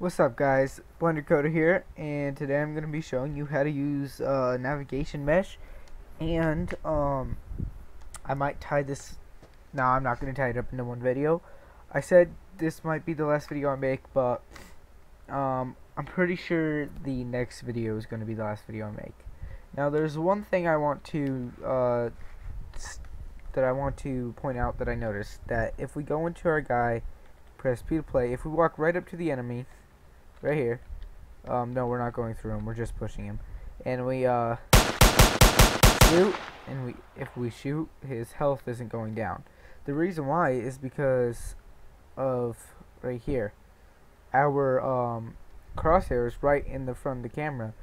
What's up guys, Blender Coder here, and today I'm going to be showing you how to use navigation mesh, and I might tie this, no I'm not going to tie it up into one video. I said this might be the last video I make, but I'm pretty sure the next video is going to be the last video I make. Now there's one thing I want to, point out that I noticed, that if we go into our guy, press P to play, if we walk right up to the enemy, right here. No, we're not going through him. We're just pushing him. And we shoot, and if we shoot, his health isn't going down. The reason why is because of right here. Our crosshair is right in the front of the camera,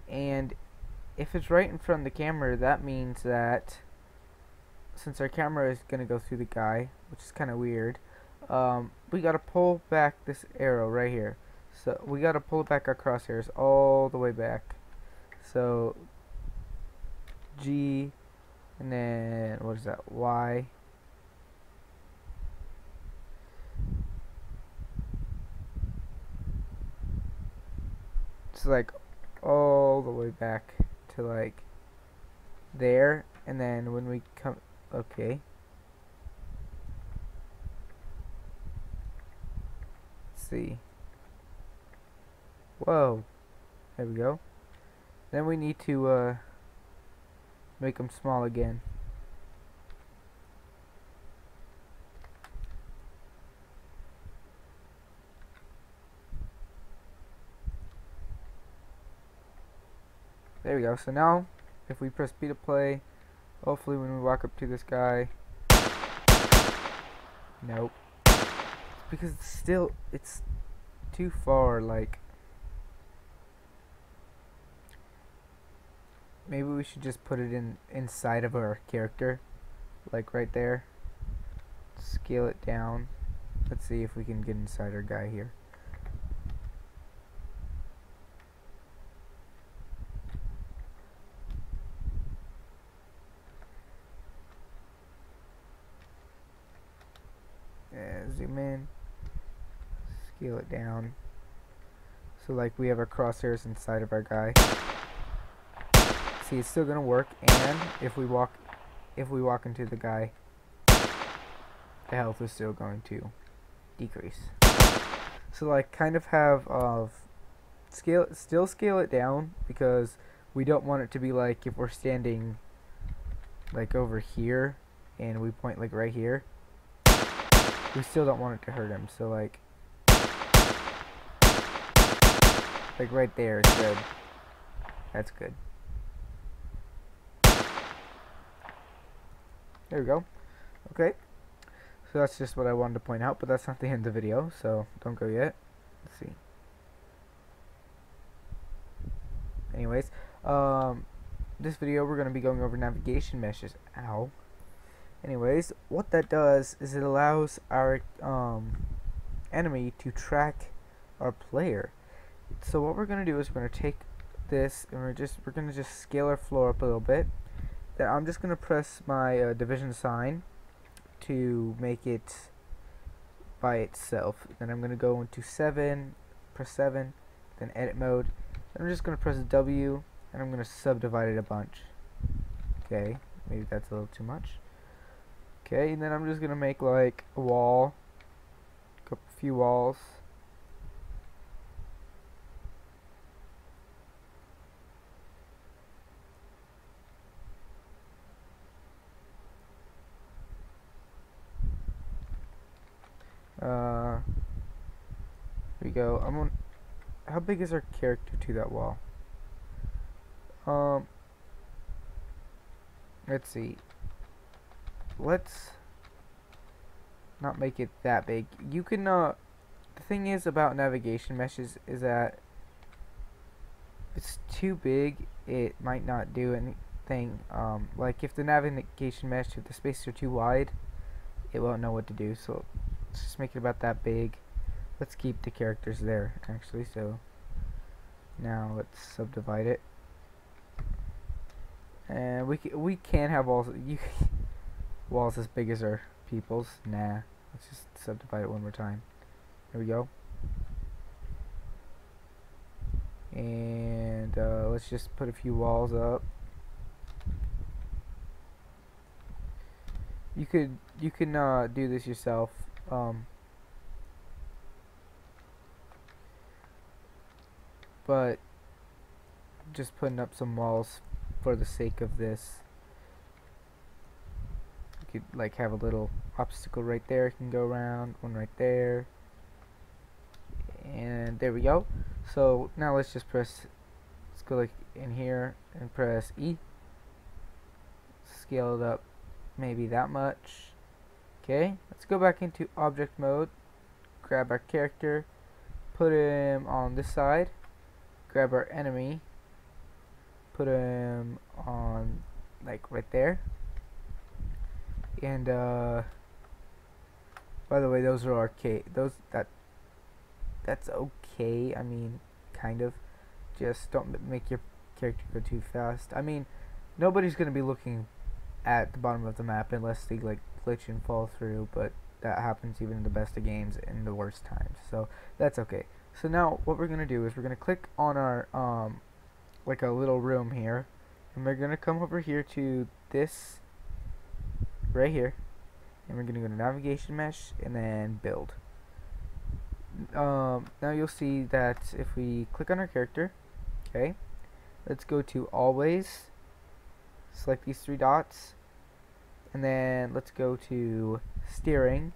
and if it's right in front of the camera, that means that since our camera is gonna go through the guy, which is kind of weird, we gotta pull back this arrow right here. So we gotta pull back our crosshairs all the way back. So G, and then what is that? Y. It's like all the way back to like there, and then when we come, okay. Let's see. Whoa, there we go. Then we need to make them small again. There we go. So now if we press B to play, hopefully when we walk up to this guy, nope, because it's too far. Like, maybe we should just put it inside of our character, like right there. Scale it down. Let's see if we can get inside our guy here. Zoom in, scale it down. So like we have our crosshairs inside of our guy. See, it's still gonna work, and if we walk into the guy, the health is still going to decrease. So like kind of have still scale it down, because we don't want it to be like if we're standing like over here and we point like right here, we still don't want it to hurt him. So like right there is good. That's good. There we go. Okay. So that's just what I wanted to point out, but that's not the end of the video, so don't go yet. Let's see. Anyways, this video we're going to be going over navigation meshes. Ow. Anyways, what that does is it allows our enemy to track our player. So what we're going to do is we're going to take this and we're going to just scale our floor up a little bit. Then I'm just going to press my division sign to make it by itself. Then I'm going to go into 7, press 7, then edit mode. Then I'm just going to press W, and I'm going to subdivide it a bunch. Okay, maybe that's a little too much. Okay, and then I'm just going to make like a wall, a few walls. Here we go. How big is our character to that wall? Let's see. Let's not make it that big. You can the thing is about navigation meshes is that if it's too big, it might not do anything. Like if the navigation mesh, if the spaces are too wide, it won't know what to do. So let's just make it about that big. Let's keep the characters there actually. So now let's subdivide it, and we can have walls. Walls as big as our people's. Nah, let's just subdivide it one more time. There we go. And let's just put a few walls up. You can do this yourself. But just putting up some walls for the sake of this. You could like have a little obstacle right there. Can go around, one right there, and there we go. So now let's just press. Let's go like in here and press E. Scale it up, maybe that much. Okay, let's go back into object mode. Grab our character, put him on this side. Grab our enemy, put him on like right there. And by the way, those are arcade. That's okay. I mean, kind of. Just don't make your character go too fast. I mean, nobody's gonna be looking at the bottom of the map unless they like glitch and fall through. But that happens even in the best of games in the worst times. So that's okay. So now what we're gonna do is we're gonna click on our like a little room here, and we're gonna come over here to this right here, and we're gonna go to navigation mesh and then build. Now you'll see that if we click on our character, okay, let's go to always, select these three dots, and then let's go to steering,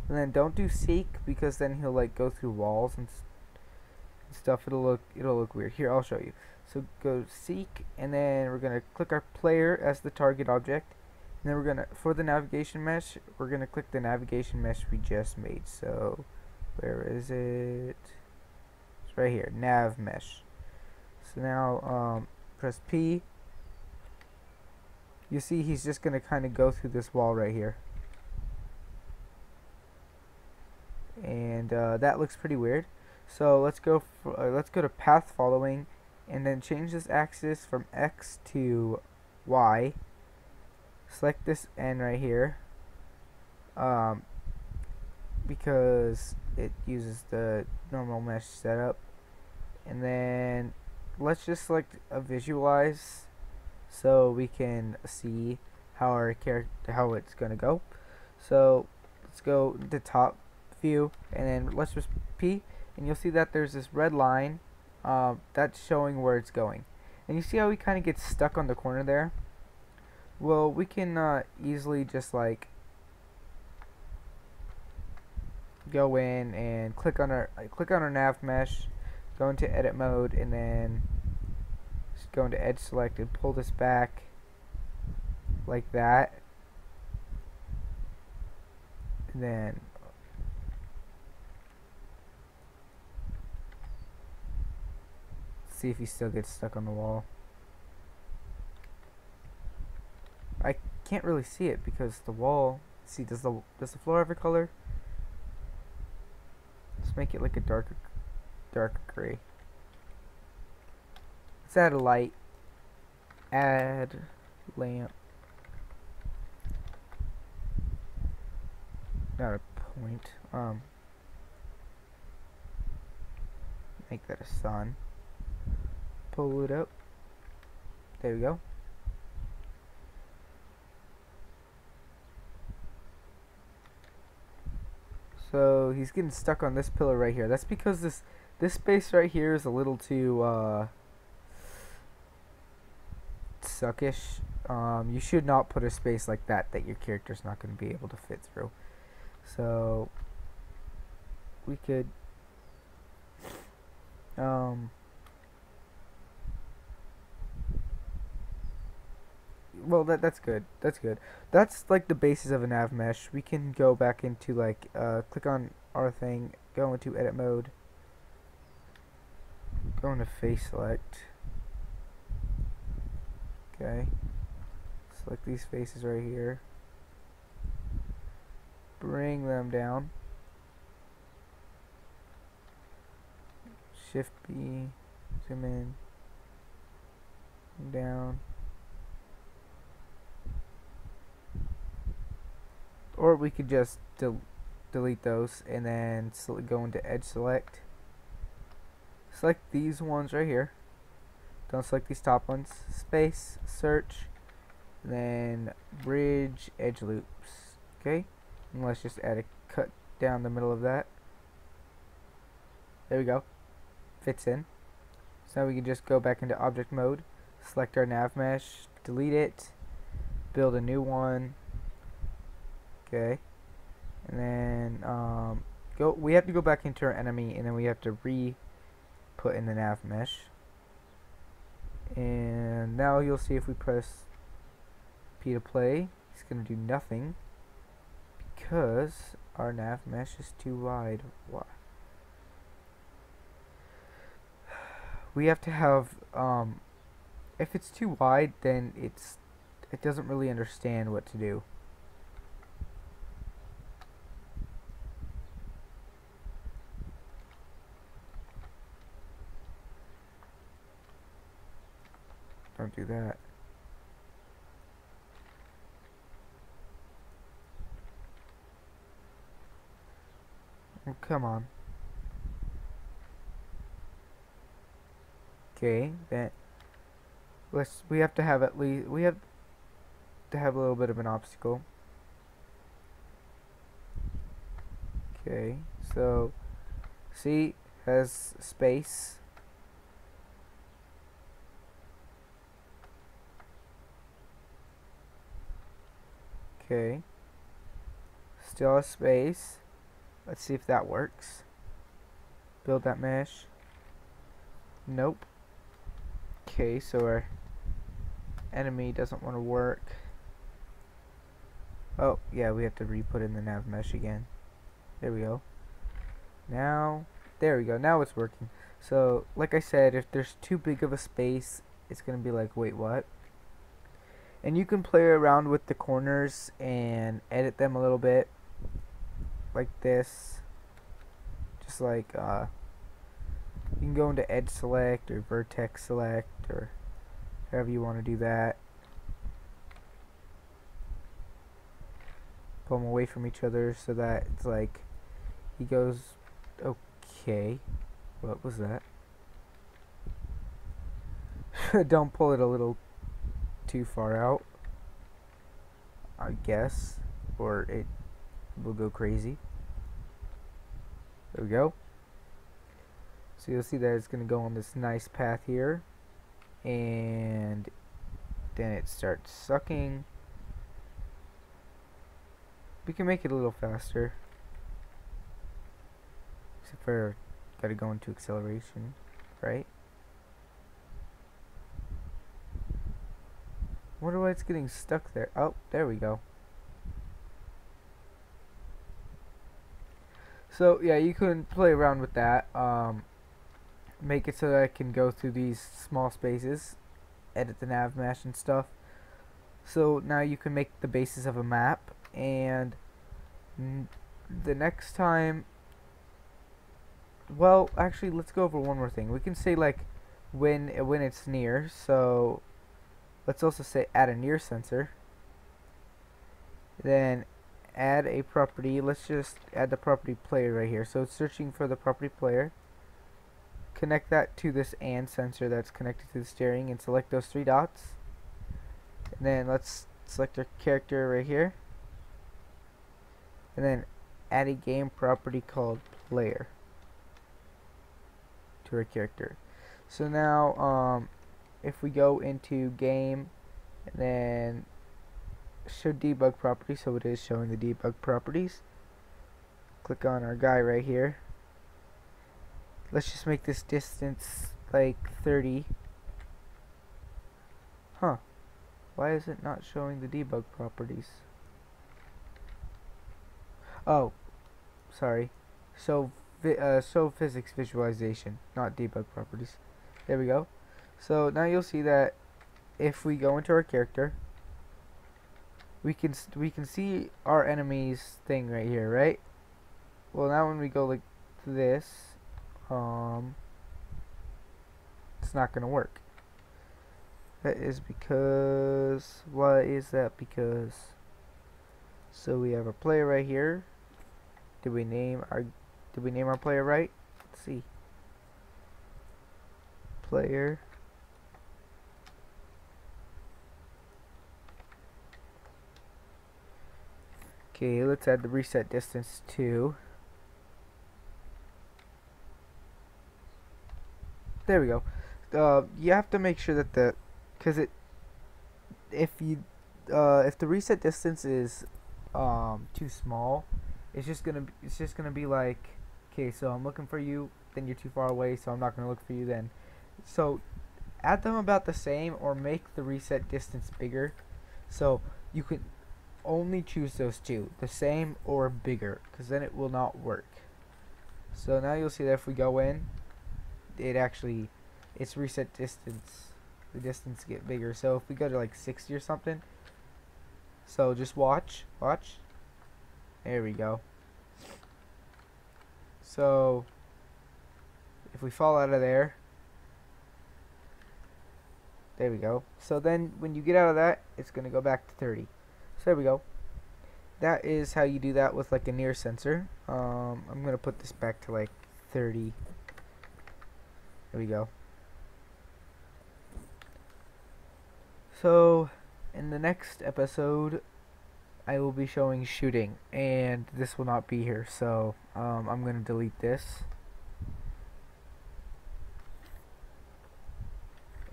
and then don't do seek because then he'll like go through walls and stuff. It'll look weird. Here, I'll show you. So go seek, and then we're gonna click our player as the target object, and then we're gonna, for the navigation mesh, we're gonna click the navigation mesh we just made. So where is it? It's right here, nav mesh. So now press P. You see he's just gonna kind of go through this wall right here, and that looks pretty weird. So let's go to path following, and then change this axis from X to Y. Select this N right here, because it uses the normal mesh setup. And then let's just select a visualize so we can see how our character, how it's gonna go. So let's go to top view, and then let's just P, and you'll see that there's this red line that's showing where it's going. And you see how we kind of get stuck on the corner there? Well, we can easily just like go in and click on our nav mesh, go into edit mode, and then just go into edge select and pull this back like that, and then see if he still gets stuck on the wall. I can't really see it because the wall, see, does the floor have a color? Let's make it like a darker gray. Let's add a light. Add lamp. Not a point. Make that a sun. Pull it up. There we go. So he's getting stuck on this pillar right here. That's because this space right here is a little too suckish. You should not put a space like that your character's not going to be able to fit through. So we could well, that's good. That's good. That's like the basis of a nav mesh. We can go back into like click on our thing, go into edit mode, go into face select. Okay. Select these faces right here. Bring them down. Shift B, zoom in, down. Or we could just delete those and then go into edge select. select these ones right here. Don't select these top ones. Space, search, then bridge, edge loops. Okay, and let's just add a cut down the middle of that. There we go. Fits in. So now we can just go back into object mode, select our nav mesh, delete it, build a new one. Okay, and then we have to go back into our enemy, and then we have to put in the nav mesh. And now you'll see if we press P to play, it's going to do nothing because our nav mesh is too wide. Why? We have to have if it's too wide, then it doesn't really understand what to do. Don't do that. Oh, come on. Okay, then we have to have a little bit of an obstacle. Okay, so see, has space. Okay, still has space. Let's see if that works. Build that mesh. Nope. Okay, so our enemy doesn't want to work. Oh, yeah, we have to re-put in the nav mesh again. There we go. Now, there we go. Now it's working. So, like I said, if there's too big of a space, it's going to be like, wait, what? And you can play around with the corners and edit them a little bit. Like this. Just like, you can go into edge select or vertex select or however you want to do that. Pull them away from each other so that it's like he goes, okay, what was that? Don't pull it a little too far out, I guess, or it will go crazy. There we go. So you'll see that it's going to go on this nice path here, and then it starts sucking. We can make it a little faster, except for got to go into acceleration, right? Wonder why it's getting stuck there. Oh, there we go. So yeah, you can play around with that. Make it so that I can go through these small spaces, edit the nav mesh and stuff. So now you can make the basis of a map, and the next time, well, actually, let's go over one more thing. We can say like when it's near. So let's also say add a near sensor. Then add a property. Let's just add the property player right here. So it's searching for the property player. Connect that to this and sensor that's connected to the steering and select those 3 dots. And then let's select our character right here. And then add a game property called player to our character. So now if we go into game and then show debug property, so it is showing the debug properties. Click on our guy right here. Let's just make this distance like 30. Huh. Why is it not showing the debug properties? Oh, sorry. So physics visualization, not debug properties. There we go. So now you'll see that if we go into our character, we can see our enemy's thing right here, right? Well, now when we go like this, it's not gonna work. That is because, why is that? Because, so we have a player right here. Did we name our player right? Let's see. player. Okay, let's add the reset distance too. There we go. You have to make sure that because if the reset distance is too small, it's just gonna be like, okay, so I'm looking for you, then you're too far away, so I'm not gonna look for you then. So add them about the same, or make the reset distance bigger, so you can only choose those two, the same or bigger, because then it will not work. So now you'll see that if we go in, it's reset distance, the distance get bigger. So if we go to like 60 or something, so just watch, there we go. So if we fall out of there we go. So then when you get out of that, it's gonna go back to 30. So there we go. That is how you do that with like a near sensor. I'm gonna put this back to like 30. There we go. So in the next episode, I will be showing shooting, and this will not be here, so I'm gonna delete this,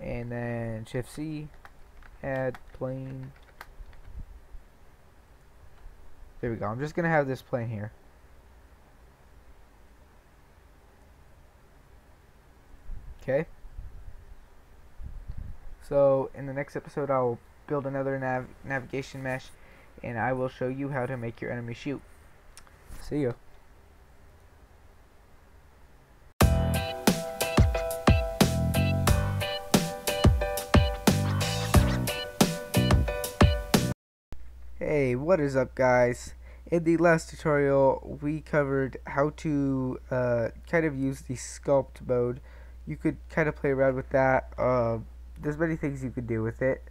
and then Shift C, add plane. There we go. I'm just gonna have this plane here. Okay. So in the next episode, I'll build another navigation mesh, and I will show you how to make your enemy shoot. See ya. Hey, what is up, guys? In the last tutorial, we covered how to kind of use the sculpt mode. You could kind of play around with that. There's many things you could do with it.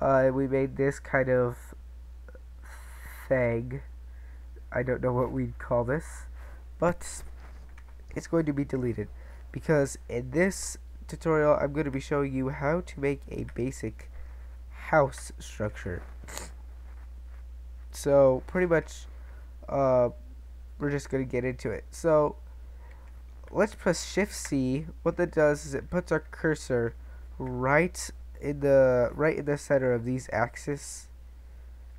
We made this kind of thing. I don't know what we'd call this, but it's going to be deleted, because in this tutorial I'm going to be showing you how to make a basic house structure. So pretty much we're just going to get into it. So let's press Shift C. What that does is it puts our cursor right in the center of these axes,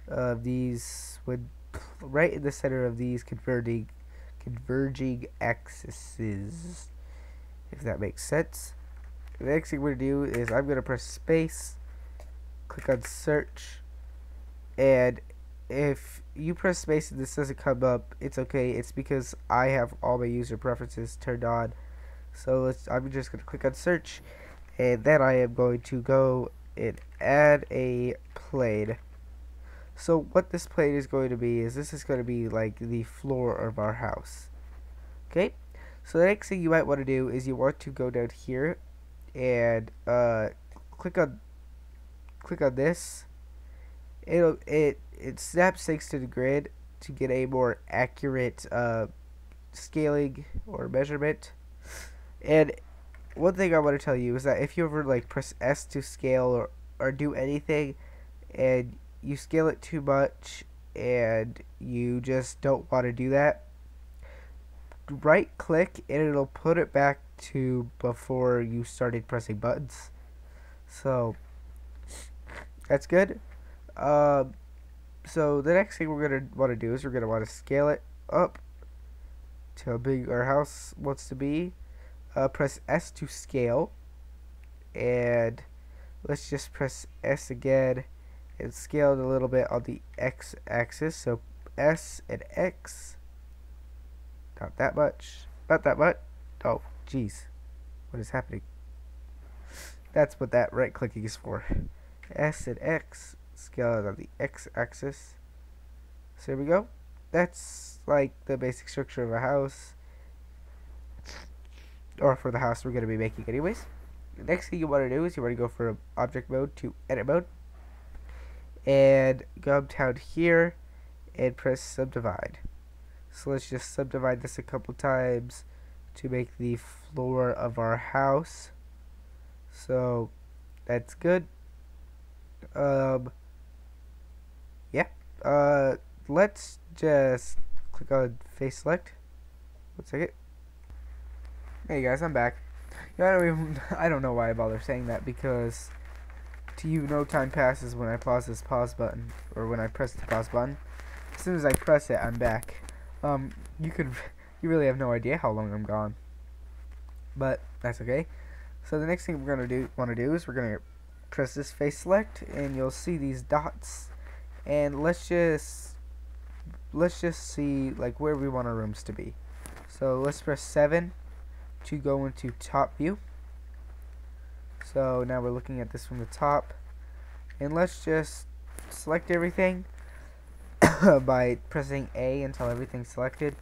right in the center of these converging axes, if that makes sense. The next thing we're going to do is I'm going to press space, click on search, and if you press space and this doesn't come up, it's okay. It's because I have all my user preferences turned on. So I'm just going to click on search, and then I am going to go and add a plane. So what this plane is going to be is this is going to be like the floor of our house. Okay, so the next thing you might want to do is you want to go down here and click on this. It snaps things to the grid to get a more accurate scaling or measurement. And one thing I want to tell you is that if you ever like press S to scale or do anything and you scale it too much and you just don't want to do that, right click and it'll put it back to before you started pressing buttons. So that's good. So the next thing we're going to want to do is we're going to want to scale it up to how big our house wants to be. Press S to scale, and let's just press S again and scale it a little bit on the X axis. So S and X, not that much, oh jeez, what is happening? That's what that right clicking is for. S and X, scale it on the X axis. So here we go. That's like the basic structure of a house, or for the house we're going to be making anyways. The next thing you want to do is you want to go from object mode to edit mode, and go down here and press subdivide. So let's just subdivide this a couple times to make the floor of our house. So that's good. Um, yeah. Let's just click on face select. 1 second. Hey guys, I'm back. I don't know why I bother saying that, because to you no time passes when I pause this pause button, or when I press the pause button. As soon as I press it, I'm back. You really have no idea how long I'm gone, but that's okay. So the next thing we're gonna want to do is we're gonna press this face select, and you'll see these dots, and let's just see like where we want our rooms to be. So let's press 7 to go into top view. So now we're looking at this from the top, and let's just select everything by pressing A until everything's selected,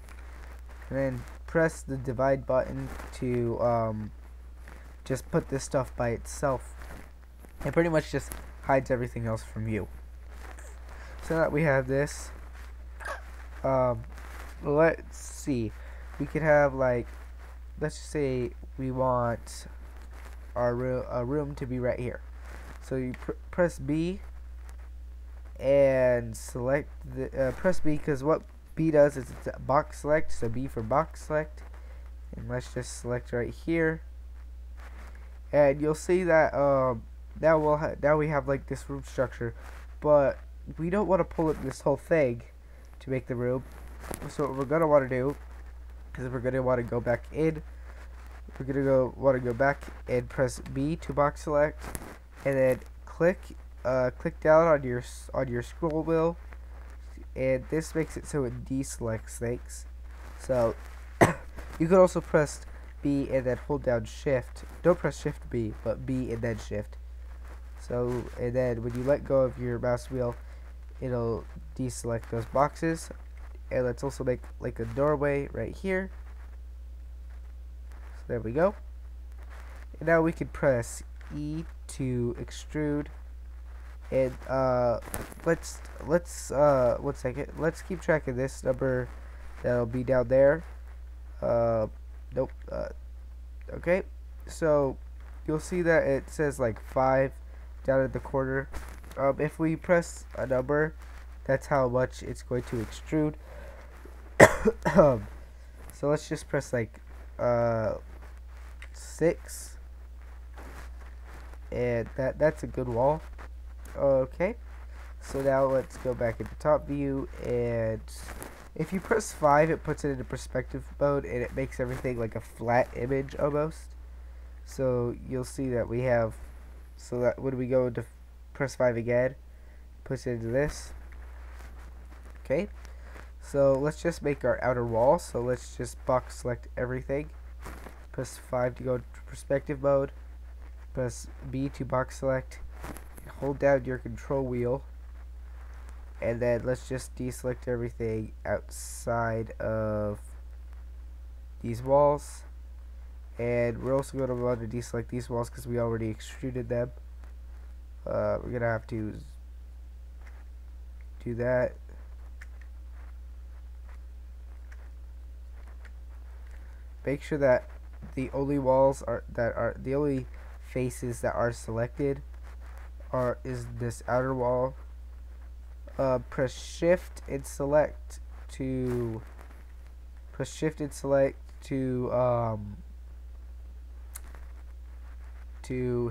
and then press the divide button to just put this stuff by itself. It pretty much just hides everything else from you. So now that we have this, let's see, we could have, like, let's just say we want our room to be right here. So you press B and select the press B, because what B does is it's a box select. So B for box select, and let's just select right here, and you'll see that now we have like this room structure, but we don't want to pull up this whole thing to make the room. So what we're gonna want to do is we're gonna want to go back in. We're gonna want to go back and press B to box select, and then click down on your scroll wheel, and this makes it so it deselects things. So you could also press B and then hold down Shift. Don't press Shift B, but B and then Shift. So, and then when you let go of your mouse wheel, it'll deselect those boxes. And let's also make like a doorway right here. So there we go. And now we can press E to extrude. And let's 1 second. Let's keep track of this number that'll be down there. Nope. Okay. So you'll see that it says like 5 down at the corner. If we press a number, that's how much it's going to extrude. So let's just press like 6, and that's a good wall. Okay, so now let's go back into top view, and if you press 5, it puts it into perspective mode, and it makes everything like a flat image almost. So you'll see that we have, so that when we go to press 5 again, puts it into this. Okay, so let's just make our outer wall. So let's just box select everything. Press 5 to go to perspective mode. Press B to box select. Hold down your control wheel, and then let's just deselect everything outside of these walls. And we're also going to want to deselect these walls because we already extruded them. We're going to have to do that. Make sure that the only walls the only faces that are selected is this outer wall. Press shift and select to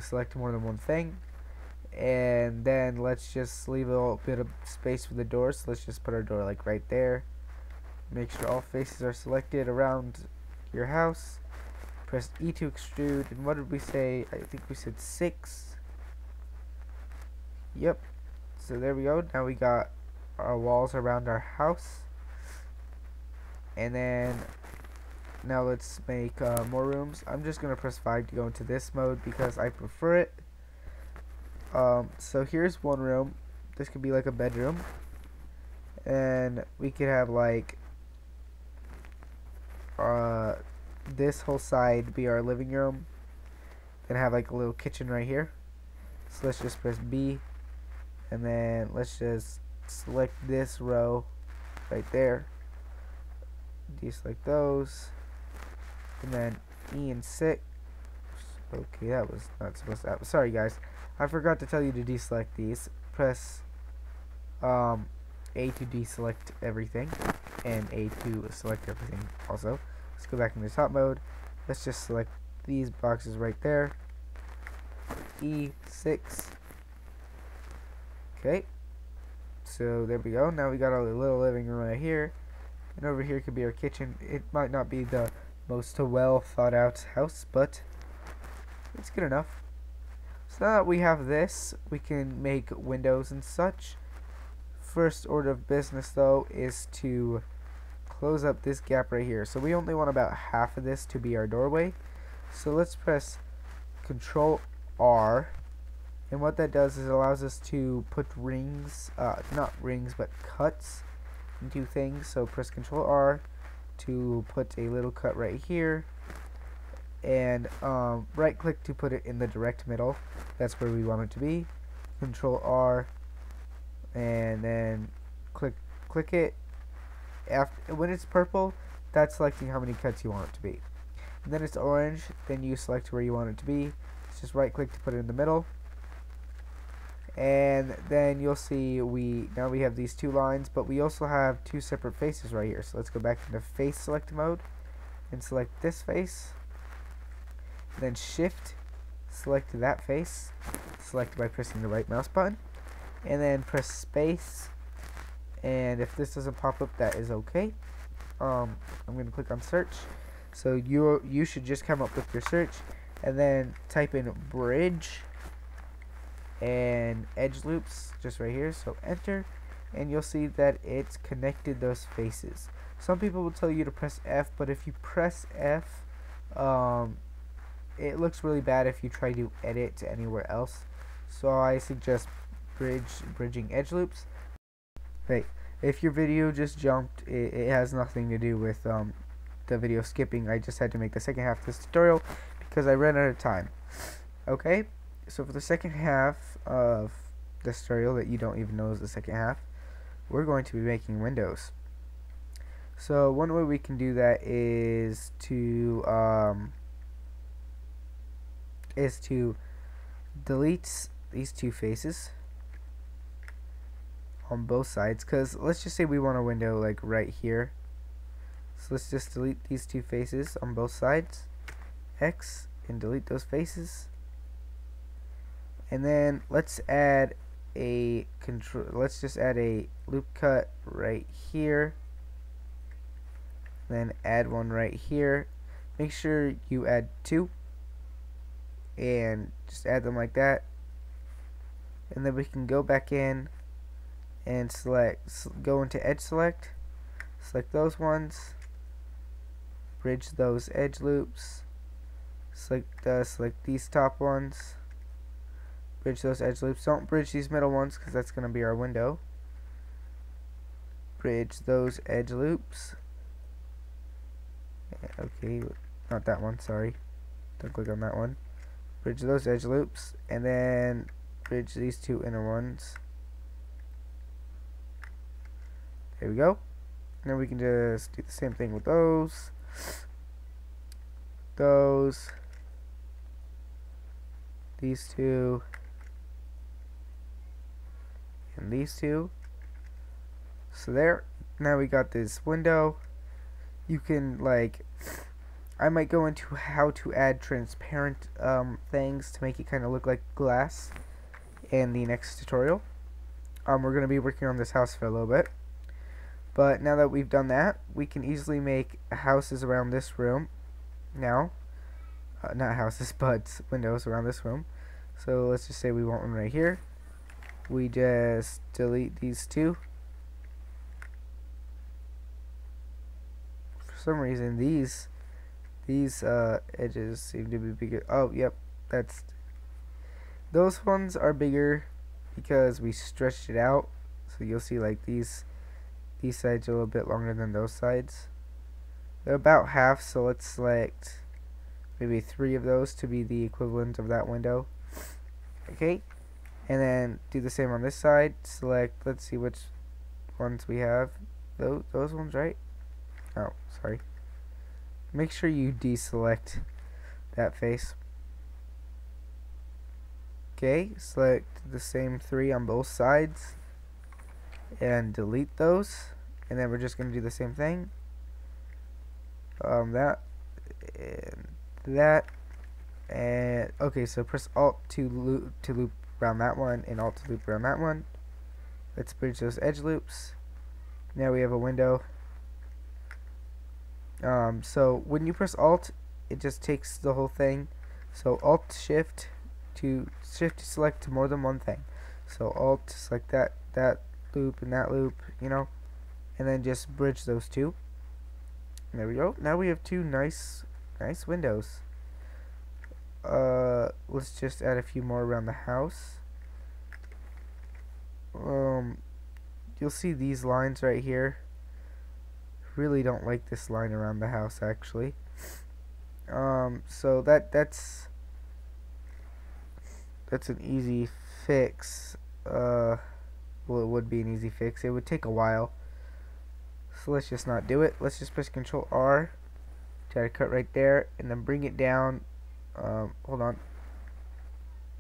select more than one thing, and then let's just leave a little bit of space for the door. So let's just put our door like right there. Make sure all faces are selected around your house. Press E to extrude, and what did we say? I think we said 6. Yep. So there we go. Now we got our walls around our house. And then now let's make more rooms. I'm just gonna press 5 to go into this mode because I prefer it. So here's one room. This could be like a bedroom, and we could have like this whole side be our living room, then have like a little kitchen right here. So let's just press B, and then let's just select this row right there, deselect those, and then E and 6, Okay, that was not supposed to happen. Sorry guys, I forgot to tell you to deselect these. Press A to deselect everything, and A to select everything also. Let's go back into top mode. Let's just select these boxes right there. E6. Okay, so there we go. Now we got our little living room right here, and over here could be our kitchen. It might not be the most well thought out house, but it's good enough. So now that we have this, we can make windows and such. First order of business though is to close up this gap right here. So we only want about half of this to be our doorway. So let's press Control R, and what that does is it allows us to put rings, not rings but cuts into things. So press Control R to put a little cut right here, and right click to put it in the direct middle. That's where we want it to be. Control R, and then click it. After, when it's purple, that's selecting how many cuts you want it to be. And then it's orange, then you select where you want it to be. It's just right click to put it in the middle, and then you'll see now we have these two lines, but we also have two separate faces right here. So let's go back into face select mode and select this face, then shift select that face, select by pressing the right mouse button, and then press space. And if this doesn't pop up, that is okay. I'm going to click on search. So you should just come up with your search, and then type in bridge and edge loops just right here. So enter, and you'll see that it's connected those faces. Some people will tell you to press F, but if you press F, it looks really bad if you try to edit to anywhere else. So I suggest bridging edge loops. Right, if your video just jumped, it has nothing to do with the video skipping. I just had to make the second half of this tutorial because I ran out of time. Okay, so for the second half of this tutorial that you don't even know is the second half, we're going to be making windows. So one way we can do that is to delete these two faces on both sides, because let's just say we want a window like right here. So let's just delete these two faces on both sides, X, and delete those faces. And then let's add a let's just add a loop cut right here, then add one right here. Make sure you add two, and just add them like that. And then we can go back in and go into edge select, select those ones, bridge those edge loops, select these top ones, bridge those edge loops. Don't bridge these middle ones because that's going to be our window. Bridge those edge loops. Okay, not that one, sorry. Don't click on that one. Bridge those edge loops, and then bridge these two inner ones. There we go. Now we can just do the same thing with those, these two, and these two. So there. Now we got this window. You can, like, I might go into how to add transparent things to make it kind of look like glass in the next tutorial. We're going to be working on this house for a little bit. But now that we've done that, we can easily make houses around this room now. Not houses, but windows around this room. So let's just say we want one right here. We just delete these two. For some reason, these edges seem to be bigger. Oh, yep, those ones are bigger because we stretched it out. So you'll see like these sides are a little bit longer than those sides. They're about half, so let's select maybe 3 of those to be the equivalent of that window. Okay, and then do the same on this side. Select, let's see which ones we have. Those ones, right? Oh, sorry. Make sure you deselect that face. Okay, select the same 3 on both sides and delete those, and then we're just going to do the same thing. That and that, and okay, so press Alt to loop around that one, and Alt to loop around that one. Let's bridge those edge loops. Now we have a window. So when you press Alt, it just takes the whole thing. So Alt Shift to select more than one thing. So Alt to select that loop and that loop, you know, and then just bridge those two. There we go. Now we have 2 nice windows. Let's just add a few more around the house. You'll see these lines right here. Really don't like this line around the house, actually. So that's an easy fix. Well, it would be an easy fix. It would take a while. So let's just not do it. Let's just press Control R, try to cut right there, and then bring it down. Hold on.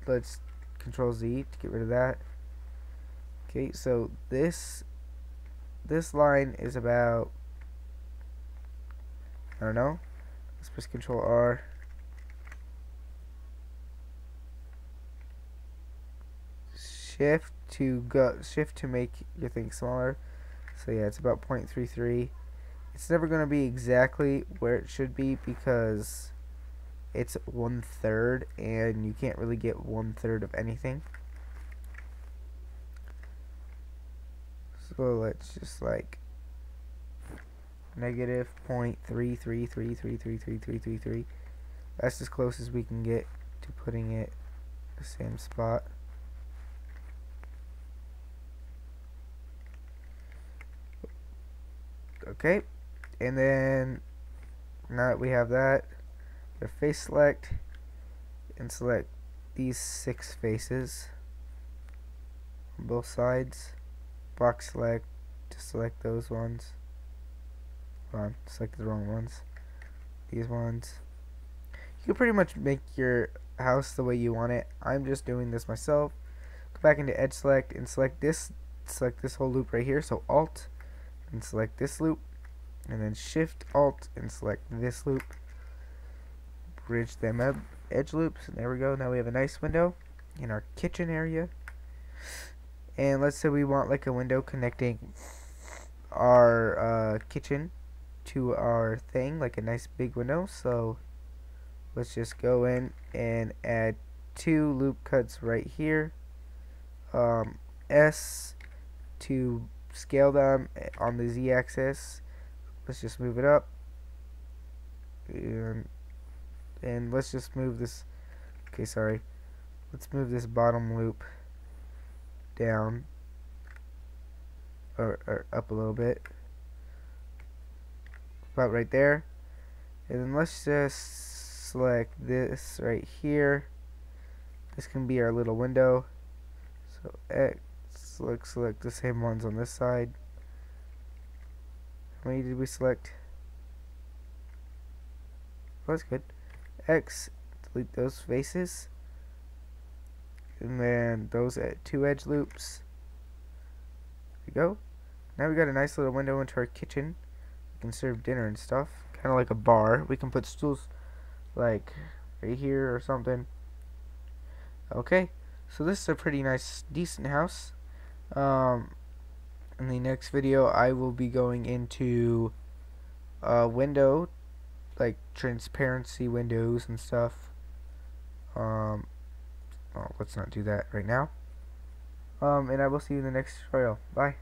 Let's Control Z to get rid of that. Okay, so this line is about, I don't know. Let's press Control R. Shift to make your thing smaller. So yeah, it's about 0.33. It's never going to be exactly where it should be because it's 1/3, and you can't really get 1/3 of anything. So let's just like negative 0.3333333333. That's as close as we can get to putting it the same spot. Okay, and then now that we have that, the face select and select these 6 faces on both sides. Box select to select those ones. Hold on, select the wrong ones. These ones. You can pretty much make your house the way you want it. I'm just doing this myself. Go back into edge select and select this whole loop right here. So Alt and select this loop, and then Shift Alt and select this loop. Bridge them up, edge loops, and there we go. Now we have a nice window in our kitchen area. And let's say we want like a window connecting our kitchen to our thing, like a nice big window. So let's just go in and add 2 loop cuts right here. S to scale them on the Z-axis. Let's just move it up, and let's just move this. Okay, sorry. Let's move this bottom loop down or up a little bit, about right there. And then let's just select this right here. This can be our little window. So X, select the same ones on this side. How many did we select? Oh, that's good. X, delete those faces. And then those 2 edge loops. There we go. Now we got a nice little window into our kitchen. We can serve dinner and stuff. Kind of like a bar. We can put stools like right here or something. Okay. So this is a pretty nice, decent house. In the next video, I will be going into window, like transparency windows and stuff. Oh, let's not do that right now. And I will see you in the next tutorial. Bye.